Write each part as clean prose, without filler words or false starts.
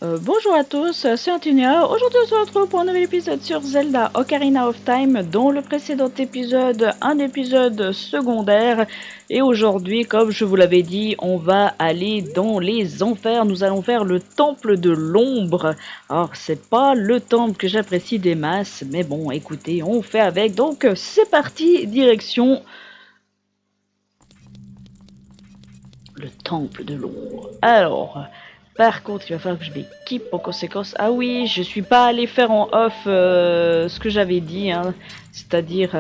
Bonjour à tous, c'est Antonia. Aujourd'hui on se retrouve pour un nouvel épisode sur Zelda Ocarina of Time, dont le précédent épisode, un épisode secondaire. Et aujourd'hui, comme je vous l'avais dit, on va aller dans les enfers. Nous allons faire le temple de l'ombre. Alors c'est pas le temple que j'apprécie des masses, mais bon écoutez, on fait avec. Donc c'est parti, direction le temple de l'ombre. Alors... Par contre, il va falloir que je m'équipe en conséquence. Ah oui, je suis pas allé faire en off ce que j'avais dit, hein, c'est-à-dire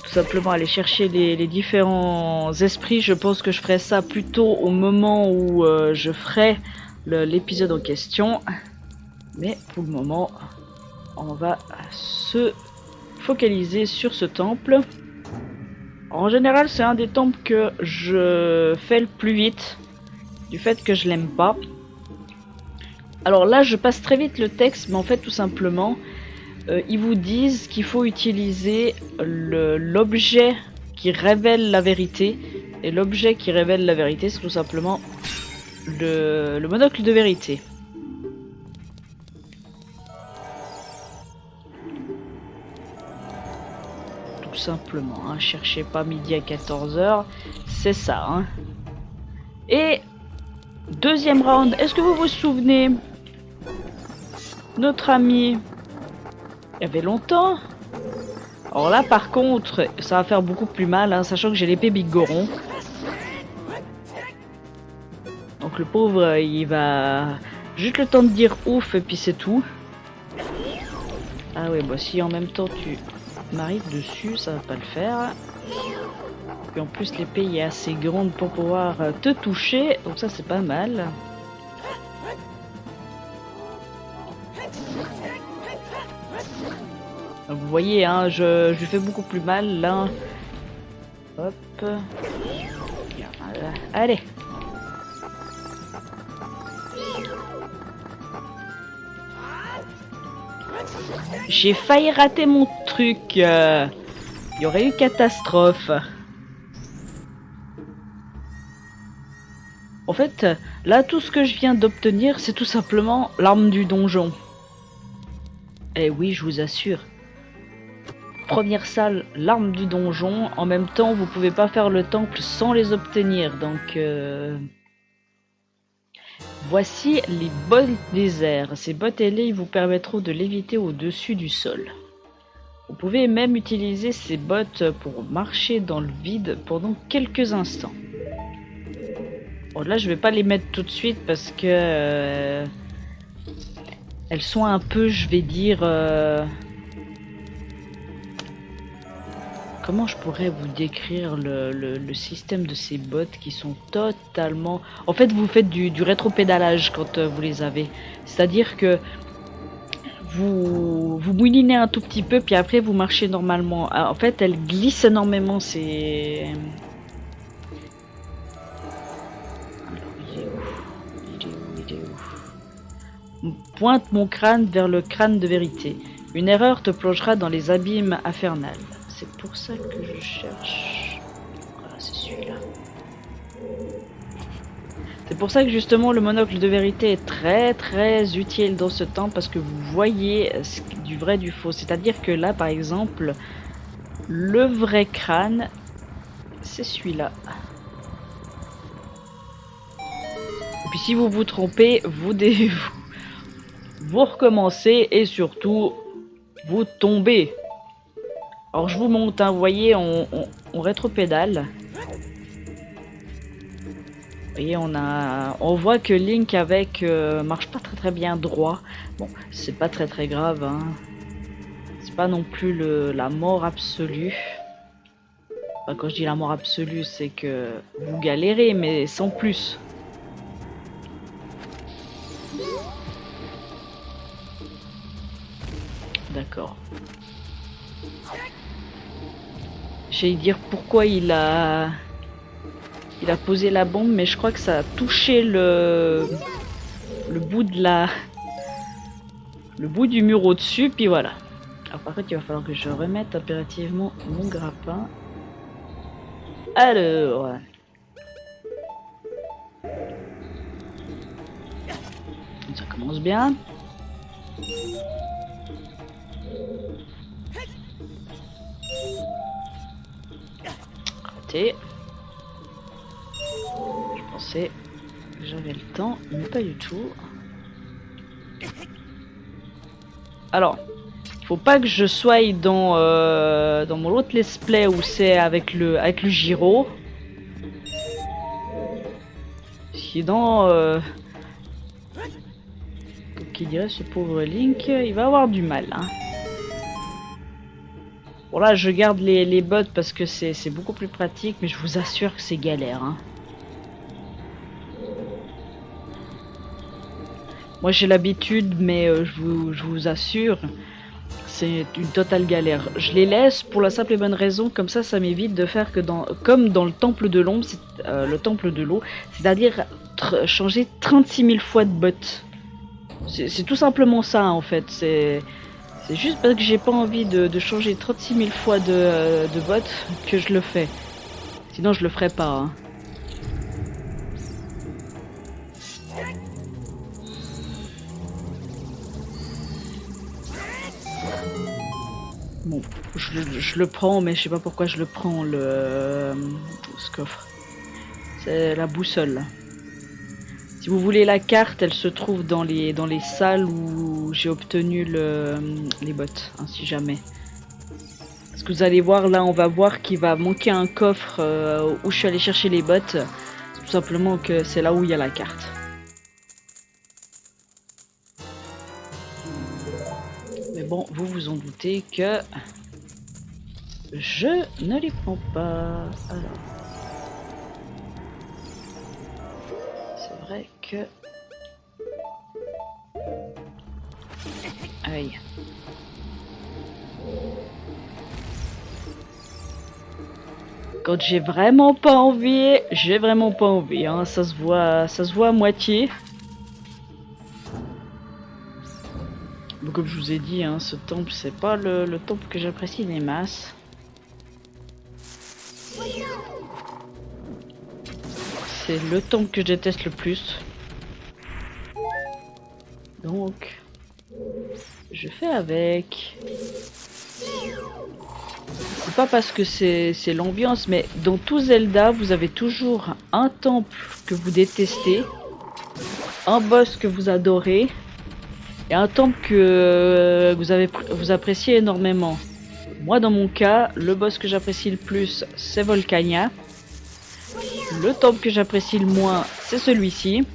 tout simplement aller chercher les différents esprits. Je pense que je ferai ça plutôt au moment où je ferai l'épisode en question. Mais pour le moment, on va se focaliser sur ce temple. En général, c'est un des temples que je fais le plus vite, du fait que je l'aime pas. Alors là, je passe très vite le texte, mais en fait, tout simplement, ils vous disent qu'il faut utiliser l'objet qui révèle la vérité. Et l'objet qui révèle la vérité, c'est tout simplement le monocle de vérité. Tout simplement, hein, cherchez pas midi à 14h, c'est ça. Hein. Et deuxième round, est-ce que vous vous souvenez, notre ami, il y avait longtemps. Alors là, par contre, ça va faire beaucoup plus mal, hein, sachant que j'ai l'épée Big Goron. Donc le pauvre, il va juste le temps de dire ouf et puis c'est tout. Ah ouais, bah si en même temps tu m'arrives dessus, ça va pas le faire. Et en plus l'épée est assez grande pour pouvoir te toucher, donc ça c'est pas mal. Donc, vous voyez, hein, je lui fais beaucoup plus mal là. Hop. Allez. J'ai failli rater mon truc. Il y aurait eu catastrophe. En fait, là, tout ce que je viens d'obtenir, c'est tout simplement l'arme du donjon. Eh oui, je vous assure. Première salle, l'arme du donjon. En même temps, vous pouvez pas faire le temple sans les obtenir. Donc, voici les bottes des airs. Ces bottes ailées vous permettront de léviter au-dessus du sol. Vous pouvez même utiliser ces bottes pour marcher dans le vide pendant quelques instants. Bon, là, je vais pas les mettre tout de suite parce que elles sont un peu, je vais dire... Comment je pourrais vous décrire le système de ces bottes qui sont totalement... En fait, vous faites du rétropédalage quand vous les avez. C'est-à-dire que vous moulinez un tout petit peu, puis après vous marchez normalement. En fait, elles glissent énormément, c'est... Pointe mon crâne vers le crâne de vérité. Une erreur te plongera dans les abîmes infernales. C'est pour ça que je cherche... Voilà, c'est celui-là. C'est pour ça que justement le monocle de vérité est très très utile dans ce temps, parce que vous voyez du vrai du faux. C'est-à-dire que là par exemple, le vrai crâne, c'est celui-là. Et puis si vous vous trompez, vous recommencez et surtout vous tombez. Alors je vous montre, hein, vous voyez, on rétropédale. Et on voit que Link avec marche pas très bien droit. Bon, c'est pas très grave, hein. C'est pas non plus la mort absolue. Enfin, quand je dis la mort absolue, c'est que vous galérez, mais sans plus. D'accord. J'allais dire pourquoi il a posé la bombe, mais je crois que ça a touché le bout de le bout du mur au-dessus, puis voilà. Alors par contre, il va falloir que je remette impérativement mon grappin. Alors... commence bien. Raté. Je pensais que j'avais le temps, mais pas du tout. Alors, faut pas que je sois dans mon autre let's play où c'est avec le gyro. Sinon, comme qui dirait ce pauvre Link, il va avoir du mal. Hein. Bon là, je garde les bots parce que c'est beaucoup plus pratique, mais je vous assure que c'est galère. Hein. Moi j'ai l'habitude, mais je vous assure, c'est une totale galère. Je les laisse pour la simple et bonne raison, comme ça m'évite de faire que comme dans le temple de l'ombre, le temple de l'eau, c'est-à-dire changer 36 000 fois de bot. C'est tout simplement ça en fait. C'est juste parce que j'ai pas envie de changer 36 000 fois de bot que je le fais. Sinon je le ferais pas. Hein. Bon, je le prends, mais je sais pas pourquoi je le prends, ce coffre. C'est la boussole. Si vous voulez la carte, elle se trouve dans les salles où j'ai obtenu les bottes, hein, si jamais. Parce que vous allez voir, là, on va voir qu'il va manquer un coffre où je suis allé chercher les bottes. Tout simplement que c'est là où il y a la carte. Mais bon, vous vous en doutez que je ne les prends pas. Alors, c'est vrai que... Aïe. Quand j'ai vraiment pas envie, hein. Ça se voit à moitié. Bon, comme je vous ai dit, hein, ce temple, c'est pas le temple que j'apprécie des masses. C'est le temple que je déteste le plus. Donc, je fais avec. C'est pas parce que c'est l'ambiance, mais dans tout Zelda, vous avez toujours un temple que vous détestez, un boss que vous adorez, et un temple que vous appréciez énormément. Moi, dans mon cas, le boss que j'apprécie le plus, c'est Volcania. Le temple que j'apprécie le moins, c'est celui-ci.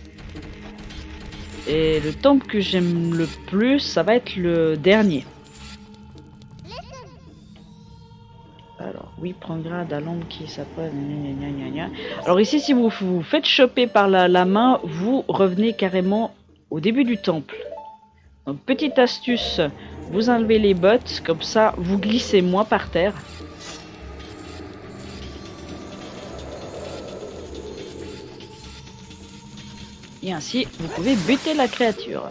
Et le temple que j'aime le plus, ça va être le dernier. Alors, oui, prends grade à l'ombre qui s'appelle... Alors ici, si vous vous faites choper par la main, vous revenez carrément au début du temple. Donc, petite astuce, vous enlevez les bottes, comme ça, vous glissez moins par terre. Et ainsi, vous pouvez buter la créature.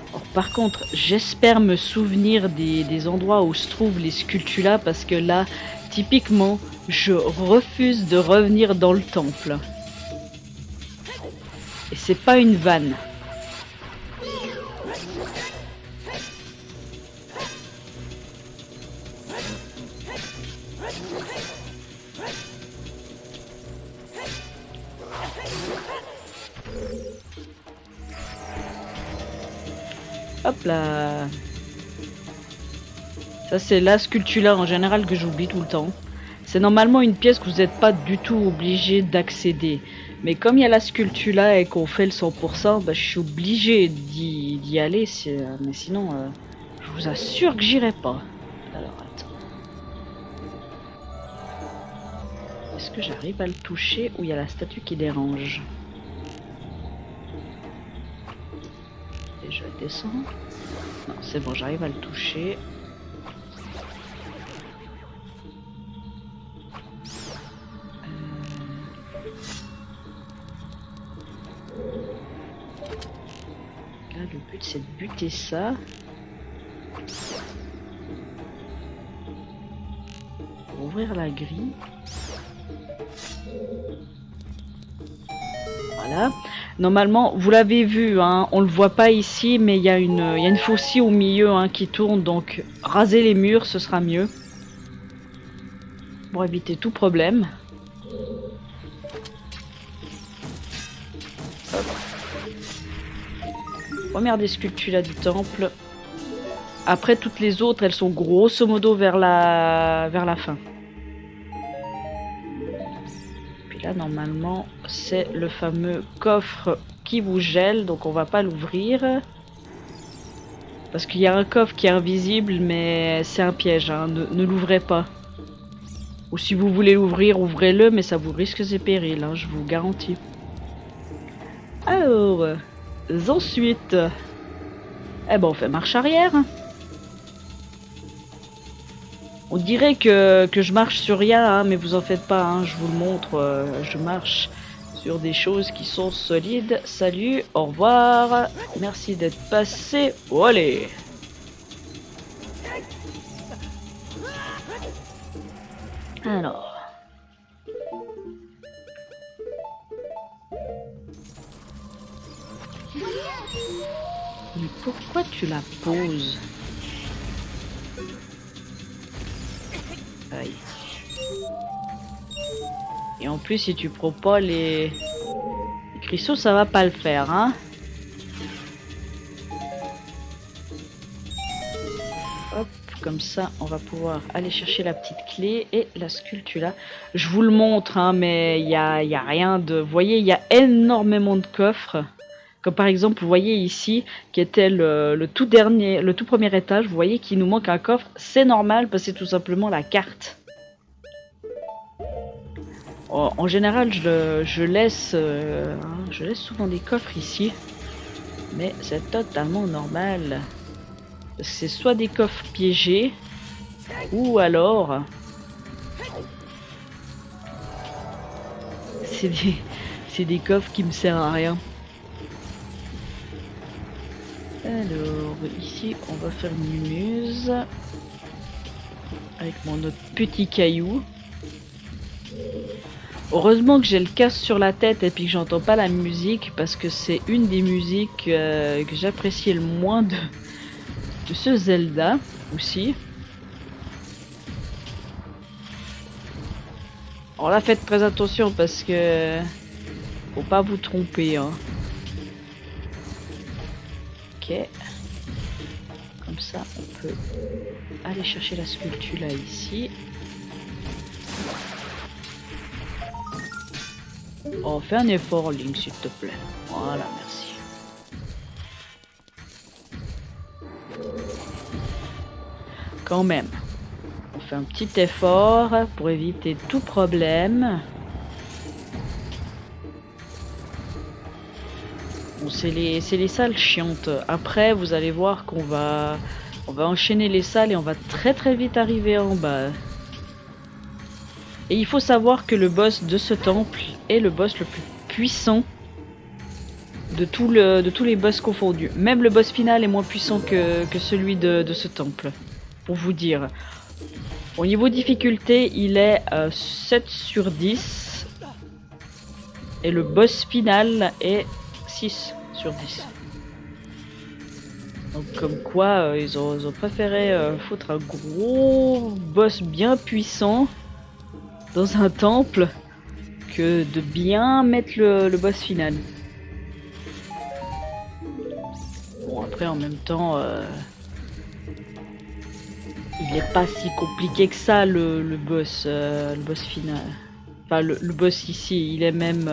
Alors, par contre, j'espère me souvenir des endroits où se trouvent les sculptures parce que là, typiquement, je refuse de revenir dans le temple. Et c'est pas une vanne. Hop là. Ça c'est la sculpture en général que j'oublie tout le temps. C'est normalement une pièce que vous n'êtes pas du tout obligé d'accéder. Mais comme il y a la sculpture et qu'on fait le 100%, bah, je suis obligé d'y aller. Mais sinon, je vous assure que j'irai pas. Alors attends. Est-ce que j'arrive à le toucher ou il y a la statue qui dérange? Et je descends. Non, c'est bon, j'arrive à le toucher. Là, le but c'est de buter ça. Pour ouvrir la grille. Voilà. Normalement, vous l'avez vu, hein, on le voit pas ici, mais il y a une faucille au milieu hein, qui tourne, donc raser les murs, ce sera mieux. Pour éviter tout problème. Hop. Première des sculptures là du temple. Après, toutes les autres, elles sont grosso modo vers la fin. Puis là, normalement, c'est le fameux coffre qui vous gèle, donc on va pas l'ouvrir. Parce qu'il y a un coffre qui est invisible, mais c'est un piège, hein. Ne l'ouvrez pas. Ou si vous voulez l'ouvrir, ouvrez-le, mais ça vous risque ses périls, hein, je vous garantis. Alors, ensuite, eh ben on fait marche arrière. On dirait que je marche sur rien, hein, mais vous en faites pas, hein, je vous le montre, je marche sur des choses qui sont solides. Salut, au revoir, merci d'être passé, oh, allez. Alors. Mais pourquoi tu la poses? Aïe. Et en plus, si tu prends pas les cristaux, ça va pas le faire, hein. Hop, comme ça, on va pouvoir aller chercher la petite clé et la sculpture là. Je vous le montre, hein, mais il y a rien de... Vous voyez, il y a énormément de coffres. Comme par exemple, vous voyez ici, qui était le tout premier étage, vous voyez qu'il nous manque un coffre. C'est normal, parce que c'est tout simplement la carte. En général, je laisse souvent des coffres ici. Mais c'est totalement normal. Parce que c'est soit des coffres piégés, ou alors... C'est des coffres qui me servent à rien. Alors, ici, on va faire une muse. Avec mon autre petit caillou. Heureusement que j'ai le casque sur la tête et puis que j'entends pas la musique. Parce que c'est une des musiques que j'apprécie le moins de ce Zelda aussi. Alors là, faites très attention parce que... Faut pas vous tromper, hein. Ok. Comme ça, on peut aller chercher la sculpture là, ici. Oh, fais un effort, Link, s'il te plaît. Voilà, merci. Quand même. On fait un petit effort pour éviter tout problème. Bon, c'est les salles chiantes. Après, vous allez voir qu'on va enchaîner les salles et on va très très vite arriver en bas. Et il faut savoir que le boss de ce temple est le boss le plus puissant de tous les boss confondus. Même le boss final est moins puissant que celui de ce temple. Pour vous dire. Au niveau difficulté, il est 7 sur 10. Et le boss final est 6 sur 10. Donc comme quoi, ils ont préféré foutre un gros boss bien puissant dans un temple que de bien mettre le boss final. Bon, après en même temps, il n'est pas si compliqué que ça le boss final. Enfin le boss ici, il est même...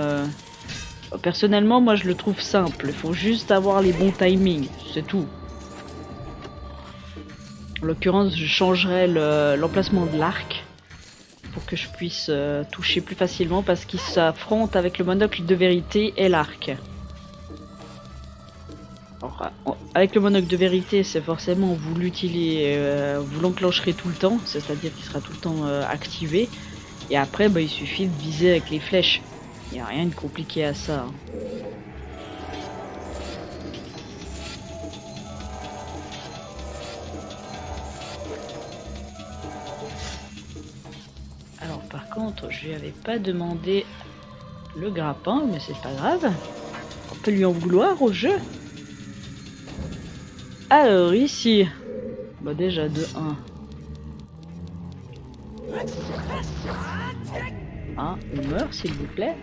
personnellement, moi je le trouve simple. Il faut juste avoir les bons timings, c'est tout. En l'occurrence, je changerai l'emplacement de l'arc pour que je puisse toucher plus facilement parce qu'il s'affronte avec le monocle de vérité et l'arc. Avec le monocle de vérité, c'est forcément vous l'utilisez, vous l'enclencherez tout le temps, c'est-à-dire qu'il sera tout le temps activé. Et après, bah, il suffit de viser avec les flèches. Il n'y a rien de compliqué à ça. Alors par contre, je lui avais pas demandé le grappin, mais c'est pas grave. On peut lui en vouloir au jeu. Alors ici, bah déjà de 1. Hein, on meurt s'il vous plaît.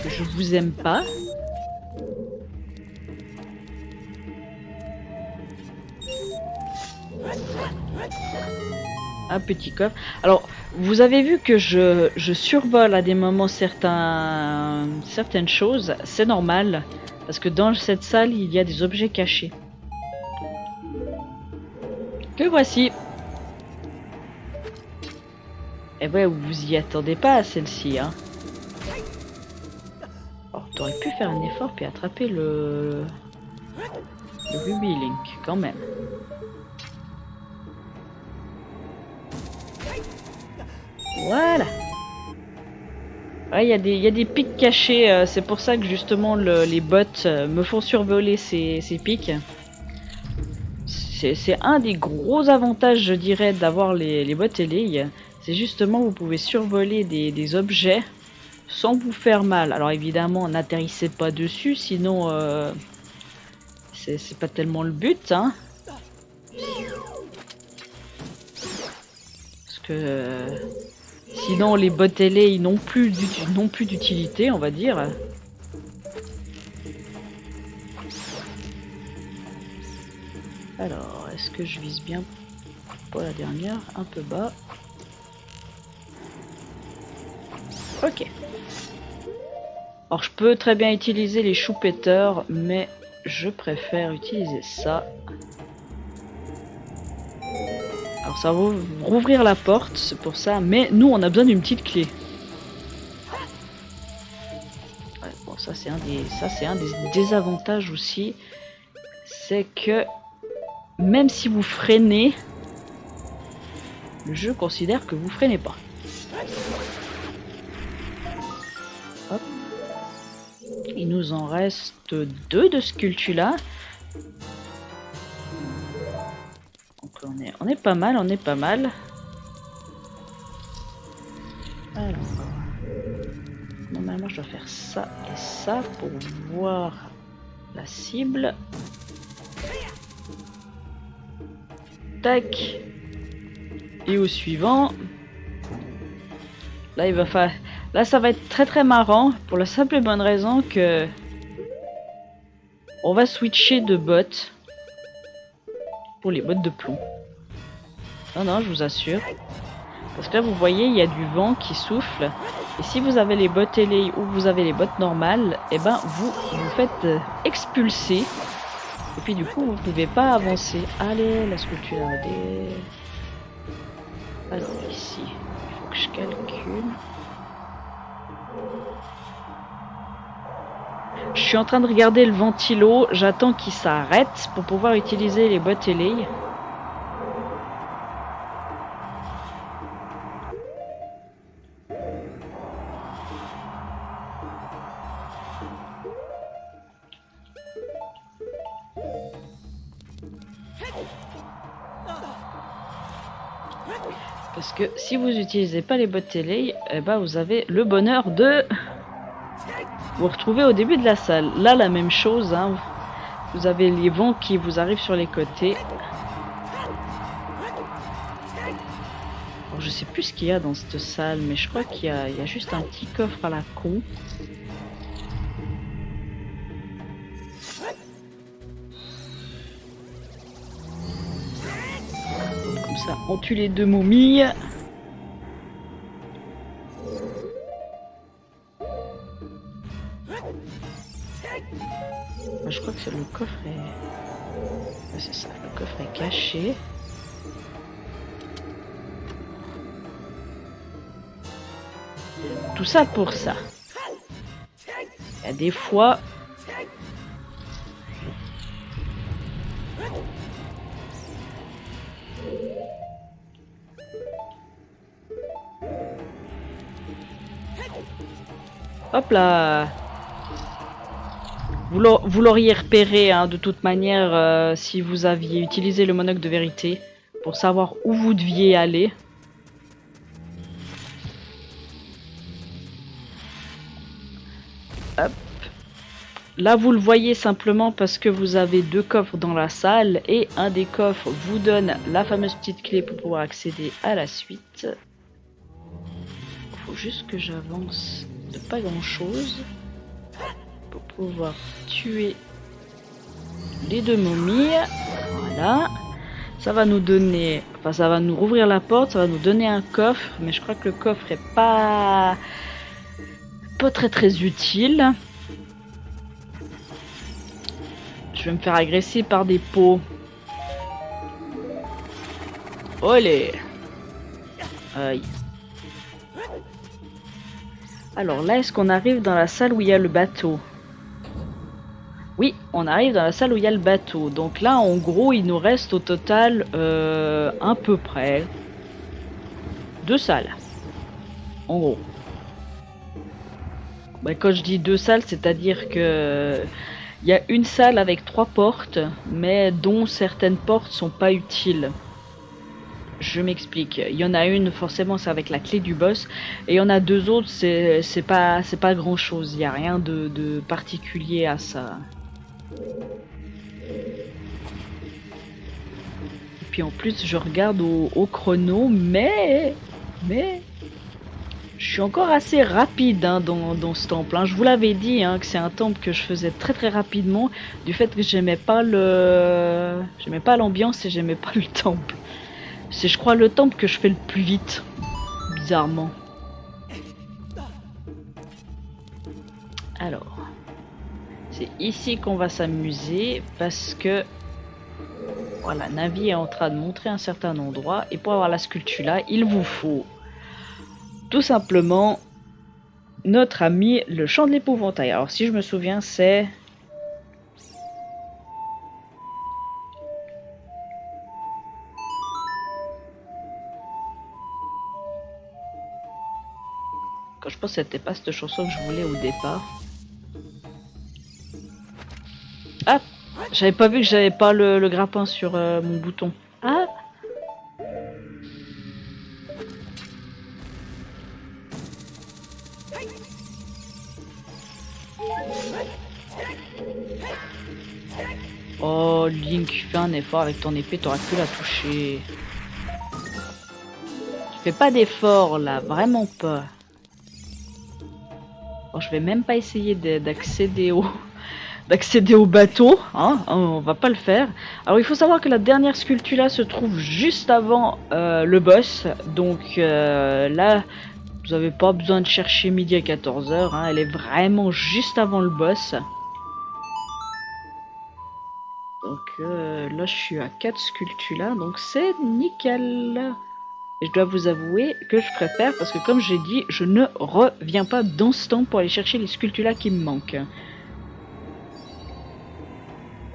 Je vous aime pas. Un petit coffre. Alors, vous avez vu que je survole à des moments certaines choses. C'est normal. Parce que dans cette salle, il y a des objets cachés. Que voici. Et ouais, vous y attendez pas à celle-ci, hein. Alors, t'aurais pu faire un effort puis attraper le Ruby Link, quand même. Voilà. Ouais, il y a des pics cachés, c'est pour ça que justement les bots me font survoler ces pics. C'est un des gros avantages, je dirais, d'avoir les bots ailés. C'est justement vous pouvez survoler des objets sans vous faire mal. Alors évidemment, n'atterrissez pas dessus, sinon c'est pas tellement le but, hein. Parce que sinon les bots ailés ils n'ont plus d'utilité, on va dire. Alors, est-ce que je vise bien pour la dernière? Un peu bas. Ok. Alors, je peux très bien utiliser les choupetteurs, mais je préfère utiliser ça. Alors, ça va rouvrir la porte, c'est pour ça. Mais nous, on a besoin d'une petite clé. Ouais, bon, ça, c'est un des désavantages aussi. C'est que même si vous freinez, le jeu considère que vous freinez pas. Hop. Il nous en reste 2 de ce cultu-là. Donc on est pas mal, on est pas mal. Alors, normalement je dois faire ça et ça pour voir la cible. Tac. Et au suivant. Là il va falloir... Là ça va être très marrant pour la simple et bonne raison que on va switcher de bot pour les bottes de plomb. Non, je vous assure. Parce que là vous voyez il y a du vent qui souffle. Et si vous avez les bottes ailées ou vous avez les bottes normales, et ben vous faites expulser. Et puis du coup vous pouvez pas avancer. Allez, la sculpture des... Alors ici, il faut que je calcule. Je suis en train de regarder le ventilo, j'attends qu'il s'arrête pour pouvoir utiliser les bottes ailées. Parce que si vous n'utilisez pas les bottes ailées, eh ben vous avez le bonheur de vous retrouver au début de la salle. Là, la même chose, hein. Vous avez les vents qui vous arrivent sur les côtés. Alors, je sais plus ce qu'il y a dans cette salle, mais je crois qu'il y a juste un petit coffre à la con. Comme ça, on tue les 2 momies. Je crois que le coffre est... Ouais, c'est ça, le coffre est caché. Tout ça pour ça. Il y a des fois... Hop là! Vous l'auriez repéré, hein, de toute manière, si vous aviez utilisé le monocle de vérité pour savoir où vous deviez aller. Hop. Là, vous le voyez simplement parce que vous avez 2 coffres dans la salle et un des coffres vous donne la fameuse petite clé pour pouvoir accéder à la suite. Faut juste que j'avance de pas grand chose pour pouvoir tuer les 2 momies. Voilà. Ça va nous donner, enfin ça va nous rouvrir la porte, ça va nous donner un coffre, mais je crois que le coffre est pas très utile. Je vais me faire agresser par des pots. Olé! Aïe. Alors là, est-ce qu'on arrive dans la salle où il y a le bateau? Oui, on arrive dans la salle où il y a le bateau. Donc là, en gros, il nous reste au total à peu près 2 salles. En gros. Bah, quand je dis 2 salles, c'est-à-dire que il y a une salle avec 3 portes, mais dont certaines portes sont pas utiles. Je m'explique. Il y en a une, forcément, c'est avec la clé du boss, et il y en a 2 autres, c'est pas grand chose. Il y a rien de particulier à ça. Et puis en plus, je regarde au chrono, mais je suis encore assez rapide hein, dans ce temple. Hein. Je vous l'avais dit hein, que c'est un temple que je faisais très rapidement, du fait que j'aimais pas l'ambiance et j'aimais pas le temple. C'est je crois le temple que je fais le plus vite, bizarrement. Alors, c'est ici qu'on va s'amuser parce que voilà, Navi est en train de montrer un certain endroit et pour avoir la sculpture là, il vous faut tout simplement notre ami le champ de l'épouvantail. Alors si je me souviens, c'est quand je pense que c'était pas cette chanson que je voulais au départ. Ah, j'avais pas vu que j'avais pas le grappin sur mon bouton. Ah. Oh Link, fais un effort avec ton épée, t'aurais pu la toucher. Tu fais pas d'effort là, vraiment pas. Bon, je vais même pas essayer d'accéder au bateau, hein, on va pas le faire. Alors il faut savoir que la dernière sculpture là se trouve juste avant le boss, donc là vous avez pas besoin de chercher midi à 14h, hein, elle est vraiment juste avant le boss. Donc là je suis à 4 sculptures là, donc c'est nickel. Et je dois vous avouer que je préfère parce que comme j'ai dit, je ne reviens pas dans ce temps pour aller chercher les sculptures là qui me manquent.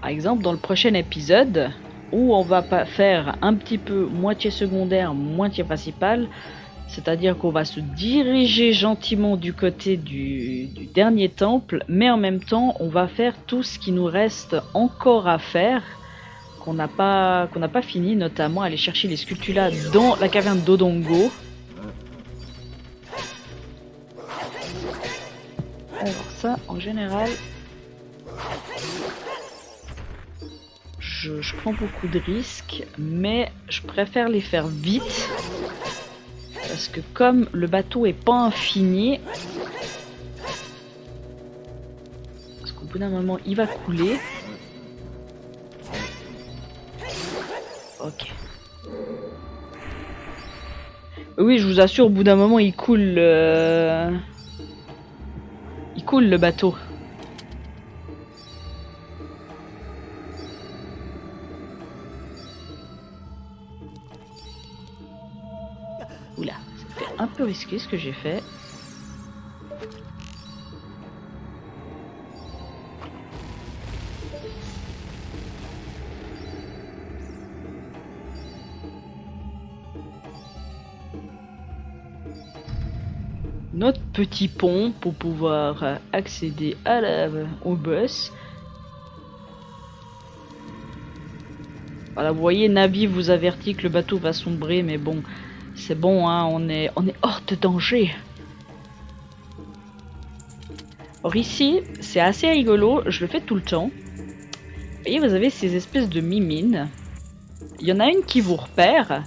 Par exemple dans le prochain épisode, où on va pas faire un petit peu moitié secondaire, moitié principal, c'est-à-dire qu'on va se diriger gentiment du côté du dernier temple, mais en même temps on va faire tout ce qui nous reste encore à faire, qu'on n'a pas fini, notamment aller chercher les sculptures là dans la caverne d'Odongo. Alors ça en général je prends beaucoup de risques, mais je préfère les faire vite. Parce que comme le bateau est pas infini, parce qu'au bout d'un moment il va couler. Ok. Oui, je vous assure, au bout d'un moment il coule. Il coule le bateau. Oula, c'était un peu risqué ce que j'ai fait. Notre petit pont pour pouvoir accéder au boss. Voilà, vous voyez, Navi vous avertit que le bateau va sombrer, mais bon, c'est bon, hein, on est hors de danger. Or ici, c'est assez rigolo, je le fais tout le temps. Vous voyez, vous avez ces espèces de mimines. Il y en a une qui vous repère,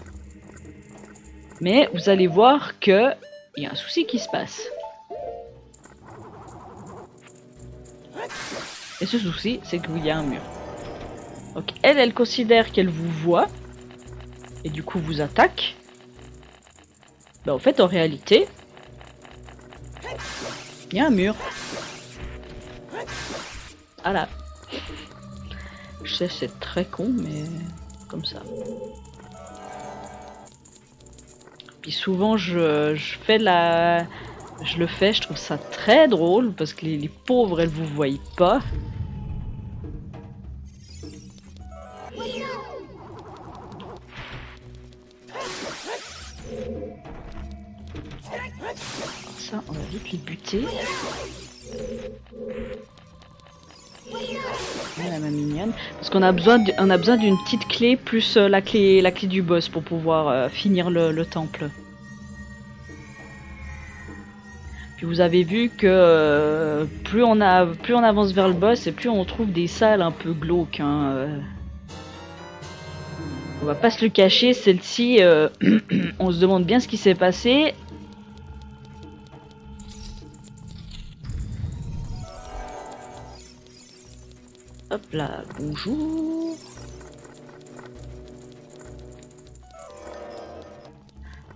mais vous allez voir que il y a un souci qui se passe. Et ce souci, c'est qu'il y a un mur. Donc elle considère qu'elle vous voit, et du coup vous attaque. Bah en fait, en réalité, il y a un mur. Voilà. Je sais, c'est très con, mais comme ça. Puis souvent, je le fais, je trouve ça très drôle, parce que les pauvres, elles vous voient pas. Ça, on va vite les buter. Voilà ma mignonne. Parce qu'on a besoin d'une petite clé plus la clé du boss pour pouvoir finir le temple. Puis vous avez vu que plus on avance vers le boss et plus on trouve des salles un peu glauques. Hein. On va pas se le cacher, celle-ci, on se demande bien ce qui s'est passé. Hop là, bonjour.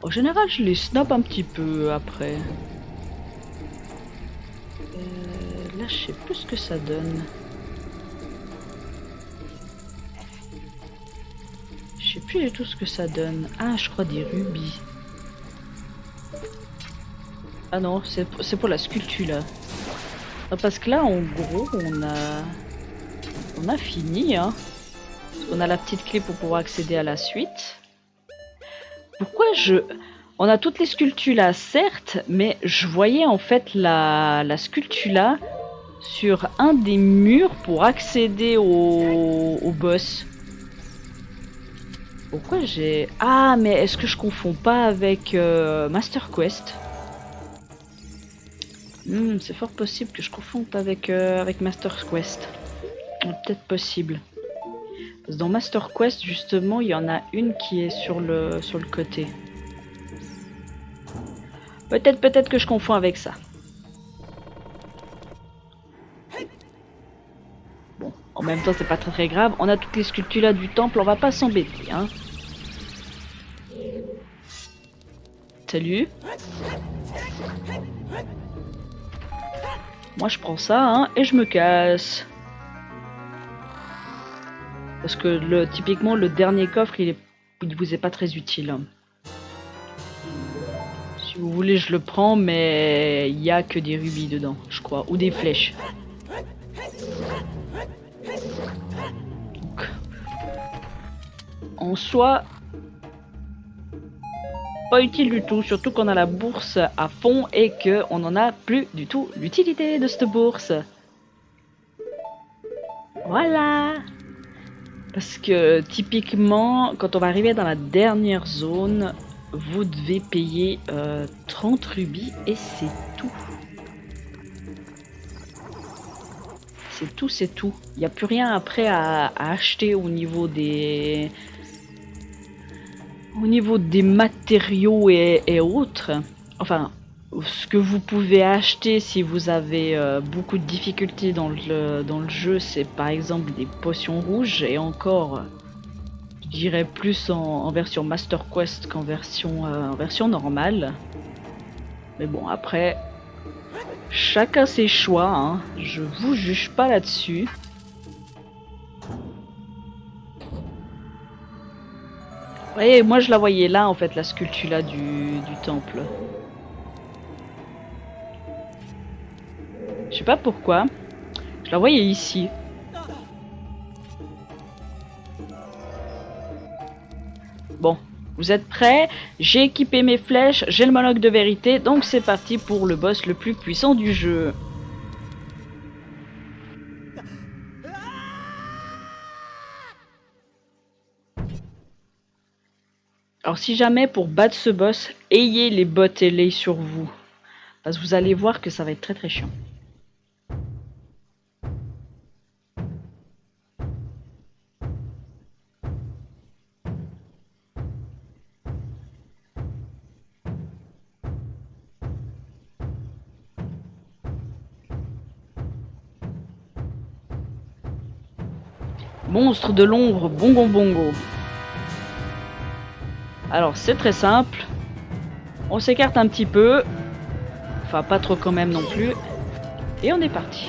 En général, je les snap un petit peu après. Là, je sais plus ce que ça donne. Je sais plus du tout ce que ça donne. Ah, je crois des rubis. Ah non, c'est pour la sculpture là. Ah, parce que là, en gros, on a fini. Hein. On a la petite clé pour pouvoir accéder à la suite. Pourquoi on a toutes les sculptures là, certes, mais je voyais en fait la sculpture là sur un des murs pour accéder au boss. Pourquoi j'ai... Ah, mais est-ce que je confonds pas avec Master Quest? C'est fort possible que je confonde avec Master Quest. Peut-être possible. Parce que dans Master Quest, justement, il y en a une qui est sur le côté. Peut-être que je confonds avec ça. Bon, en même temps, c'est pas très grave. On a toutes les sculptures là du temple, on va pas s'embêter, hein. Salut. Moi, je prends ça, hein, et je me casse. Parce que typiquement, le dernier coffre, il vous est pas très utile. Si vous voulez, je le prends, mais il y a que des rubis dedans, je crois, ou des flèches. Donc, en soi, pas utile du tout, surtout qu'on a la bourse à fond et que on en a plus du tout l'utilité de cette bourse. Voilà. Parce que typiquement, quand on va arriver dans la dernière zone, vous devez payer 30 rubis et c'est tout. C'est tout. Il n'y a plus rien après à acheter au niveau des matériaux et autres. Enfin, ce que vous pouvez acheter si vous avez beaucoup de difficultés dans le jeu, c'est par exemple des potions rouges et encore... Je dirais plus en version Master Quest qu'en version normale. Mais bon, après, chacun ses choix, hein. Je vous juge pas là-dessus. Vous voyez, moi je la voyais là, en fait, la sculpture là du temple. Je sais pas pourquoi. Je la voyais ici. Bon, vous êtes prêts? J'ai équipé mes flèches, j'ai le monocle de vérité, donc c'est parti pour le boss le plus puissant du jeu. Alors si jamais pour battre ce boss, ayez les bottes ailées sur vous. Parce que vous allez voir que ça va être très chiant. Monstre de l'ombre, bongo bongo. Alors c'est très simple. On s'écarte un petit peu. Enfin pas trop quand même non plus. Et on est parti.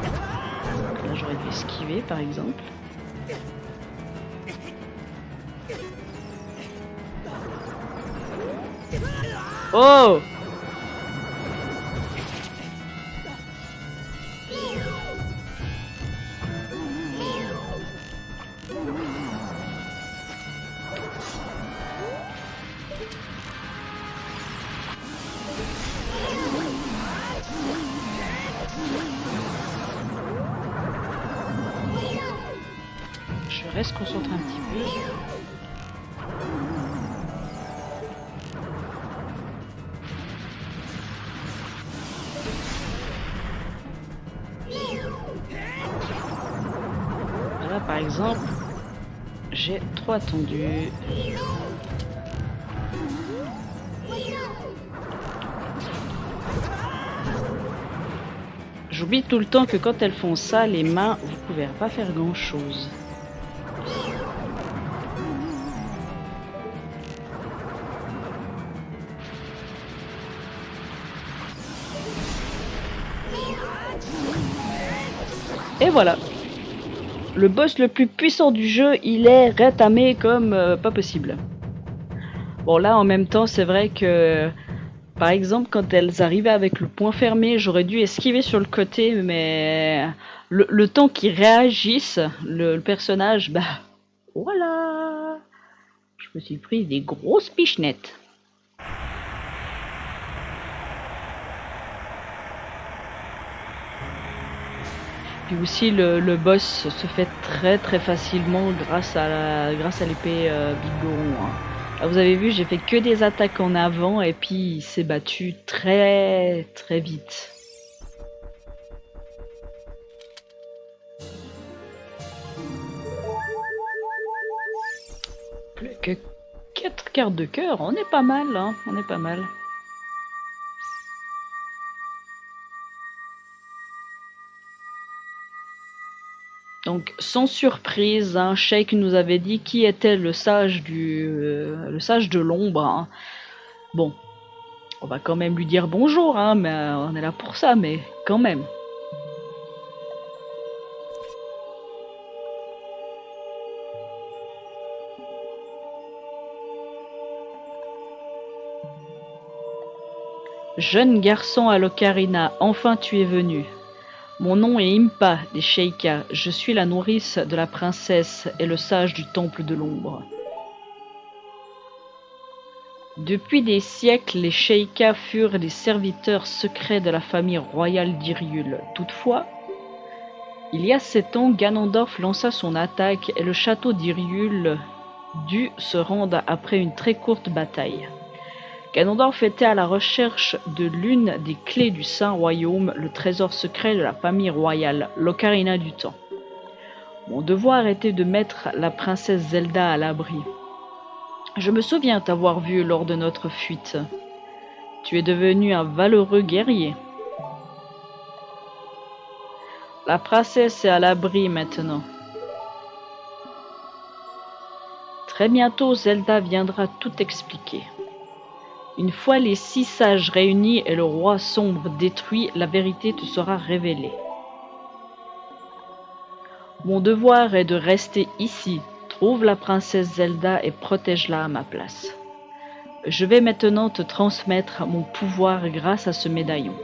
Donc là j'aurais dû esquiver par exemple. Oh! Je reste concentré un petit peu. Là par exemple, j'ai trop attendu. J'oublie tout le temps que quand elles font ça, les mains, vous pouvez pas faire grand chose. Et voilà. Le boss le plus puissant du jeu, il est rétamé comme pas possible. Bon là en même temps c'est vrai que par exemple quand elles arrivaient avec le poing fermé, j'aurais dû esquiver sur le côté, mais le temps qu'ils réagissent, le personnage, bah voilà. Je me suis pris des grosses pichenettes. Puis aussi le boss se fait très facilement grâce à l'épée Bigoron. Hein. Là, vous avez vu, j'ai fait que des attaques en avant et puis il s'est battu très vite. Plus que 4 cartes de cœur, on est pas mal, hein, on est pas mal. Donc, sans surprise, hein, Sheik nous avait dit qui était le sage de l'ombre. Hein. Bon, on va quand même lui dire bonjour, hein, mais on est là pour ça, mais quand même. Jeune garçon à l'ocarina, enfin tu es venu. Mon nom est Impa des Sheikas, je suis la nourrice de la princesse et le sage du temple de l'ombre. Depuis des siècles, les Sheikas furent les serviteurs secrets de la famille royale d'Hyrule. Toutefois, il y a 7 ans, Ganondorf lança son attaque et le château d'Hyrule dut se rendre après une très courte bataille. Ganondorf était à la recherche de l'une des clés du Saint-Royaume, le trésor secret de la famille royale, l'Ocarina du Temps. Mon devoir était de mettre la princesse Zelda à l'abri. Je me souviens t'avoir vu lors de notre fuite. Tu es devenu un valeureux guerrier. La princesse est à l'abri maintenant. Très bientôt, Zelda viendra tout expliquer. Une fois les 6 sages réunis et le roi sombre détruit, la vérité te sera révélée. Mon devoir est de rester ici. Trouve la princesse Zelda et protège-la à ma place. Je vais maintenant te transmettre mon pouvoir grâce à ce médaillon.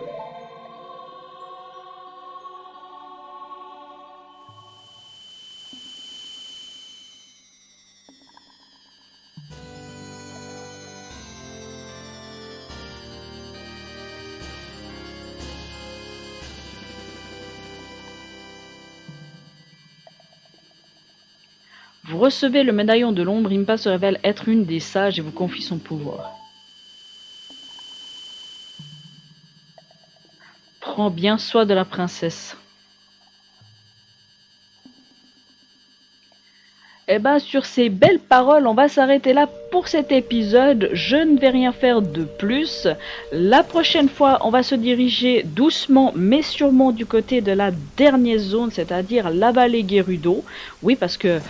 Vous recevez le médaillon de l'ombre, Impa se révèle être une des sages et vous confie son pouvoir. Prends bien soin de la princesse. Eh ben, sur ces belles paroles, on va s'arrêter là pour pour cet épisode, je ne vais rien faire de plus. La prochaine fois, on va se diriger doucement mais sûrement du côté de la dernière zone, c'est-à-dire la vallée Gerudo. Oui, parce que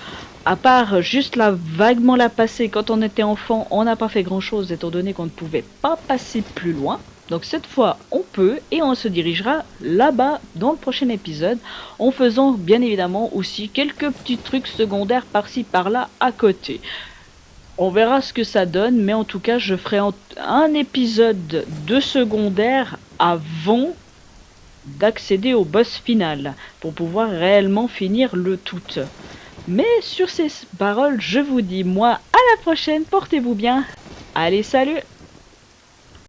à part juste vaguement la passer quand on était enfant, on n'a pas fait grand-chose étant donné qu'on ne pouvait pas passer plus loin. Donc cette fois, on peut et on se dirigera là-bas dans le prochain épisode en faisant bien évidemment aussi quelques petits trucs secondaires par-ci par-là à côté. On verra ce que ça donne, mais en tout cas, je ferai un épisode de secondaire avant d'accéder au boss final pour pouvoir réellement finir le tout. Mais sur ces paroles, je vous dis moi à la prochaine, portez-vous bien. Allez, salut!